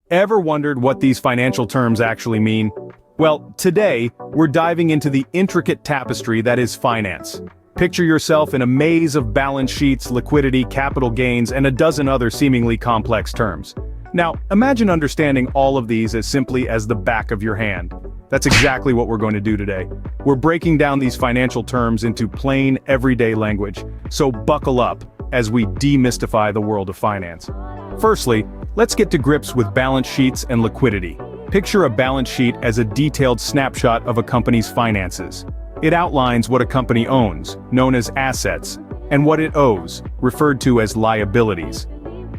Ever wondered what these financial terms actually mean? Well, today, we're diving into the intricate tapestry that is finance. Picture yourself in a maze of balance sheets, liquidity, capital gains, and a dozen other seemingly complex terms. Now, imagine understanding all of these as simply as the back of your hand. That's exactly what we're going to do today. We're breaking down these financial terms into plain, everyday language, so buckle up as we demystify the world of finance. Firstly, let's get to grips with balance sheets and liquidity. Picture a balance sheet as a detailed snapshot of a company's finances. It outlines what a company owns, known as assets, and what it owes, referred to as liabilities.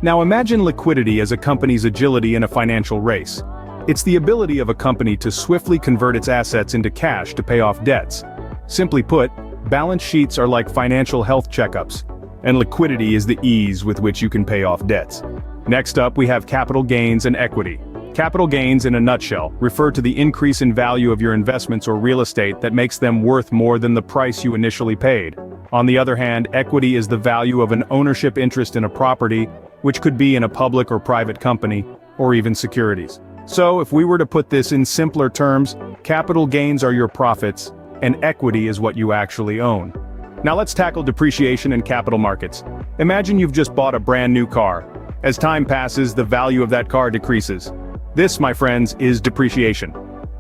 Now imagine liquidity as a company's agility in a financial race. It's the ability of a company to swiftly convert its assets into cash to pay off debts. Simply put, balance sheets are like financial health checkups, and liquidity is the ease with which you can pay off debts. Next up, we have capital gains and equity. Capital gains, in a nutshell, refer to the increase in value of your investments or real estate that makes them worth more than the price you initially paid. On the other hand, equity is the value of an ownership interest in a property, which could be in a public or private company, or even securities. So, if we were to put this in simpler terms, capital gains are your profits, and equity is what you actually own. Now let's tackle depreciation and capital markets. Imagine you've just bought a brand new car. As time passes, the value of that car decreases. This, my friends, is depreciation.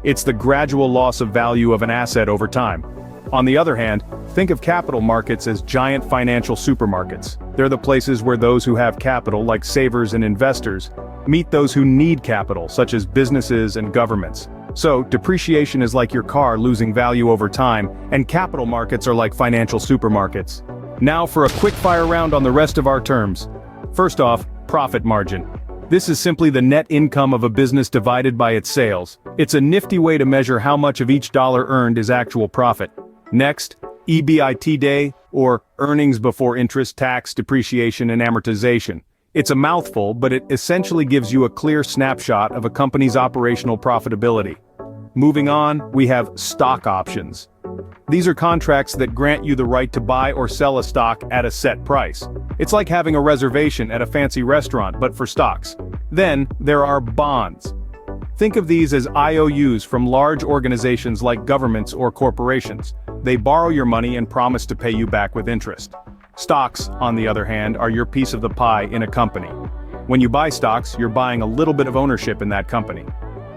It's the gradual loss of value of an asset over time. On the other hand, think of capital markets as giant financial supermarkets. They're the places where those who have capital, like savers and investors, meet those who need capital, such as businesses and governments. So, depreciation is like your car losing value over time, and capital markets are like financial supermarkets. Now for a quick-fire round on the rest of our terms. First off, profit margin. This is simply the net income of a business divided by its sales. It's a nifty way to measure how much of each dollar earned is actual profit. Next, EBITDA, or earnings before interest, tax, depreciation, and amortization. It's a mouthful, but it essentially gives you a clear snapshot of a company's operational profitability. Moving on, we have stock options. These are contracts that grant you the right to buy or sell a stock at a set price. It's like having a reservation at a fancy restaurant, but for stocks. Then, there are bonds. Think of these as IOUs from large organizations like governments or corporations. They borrow your money and promise to pay you back with interest. Stocks, on the other hand, are your piece of the pie in a company. When you buy stocks, you're buying a little bit of ownership in that company.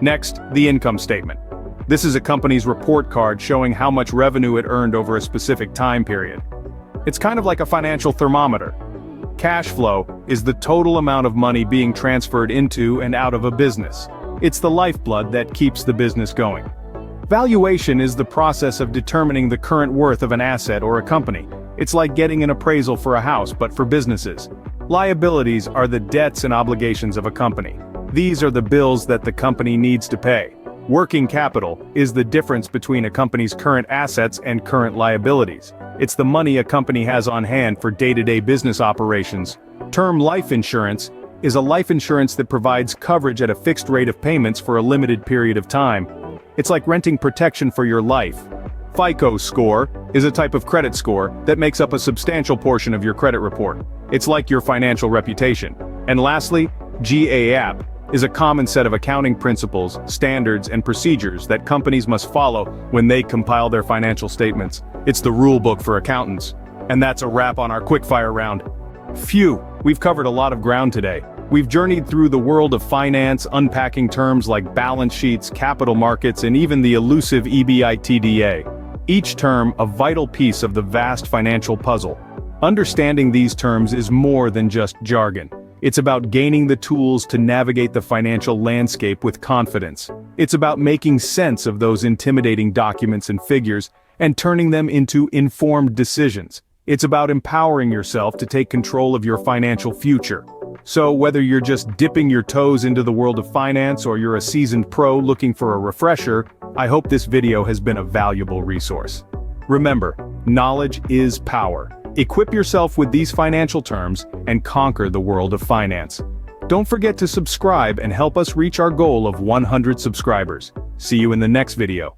Next, the income statement. This is a company's report card showing how much revenue it earned over a specific time period. It's kind of like a financial thermometer. Cash flow is the total amount of money being transferred into and out of a business. It's the lifeblood that keeps the business going. Valuation is the process of determining the current worth of an asset or a company. It's like getting an appraisal for a house, but for businesses. Liabilities are the debts and obligations of a company. These are the bills that the company needs to pay. Working capital is the difference between a company's current assets and current liabilities. It's the money a company has on hand for day-to-day business operations. Term life insurance is a life insurance that provides coverage at a fixed rate of payments for a limited period of time. It's like renting protection for your life. FICO score is a type of credit score that makes up a substantial portion of your credit report. It's like your financial reputation. And lastly, GAAP is a common set of accounting principles, standards, and procedures that companies must follow when they compile their financial statements. It's the rule book for accountants. And that's a wrap on our quickfire round. Phew, we've covered a lot of ground today. We've journeyed through the world of finance, unpacking terms like balance sheets, capital markets, and even the elusive EBITDA. Each term a vital piece of the vast financial puzzle. Understanding these terms is more than just jargon. It's about gaining the tools to navigate the financial landscape with confidence. It's about making sense of those intimidating documents and figures and turning them into informed decisions. It's about empowering yourself to take control of your financial future. So whether you're just dipping your toes into the world of finance or you're a seasoned pro looking for a refresher, I hope this video has been a valuable resource. Remember, knowledge is power. Equip yourself with these financial terms and conquer the world of finance. Don't forget to subscribe and help us reach our goal of 100 subscribers. See you in the next video.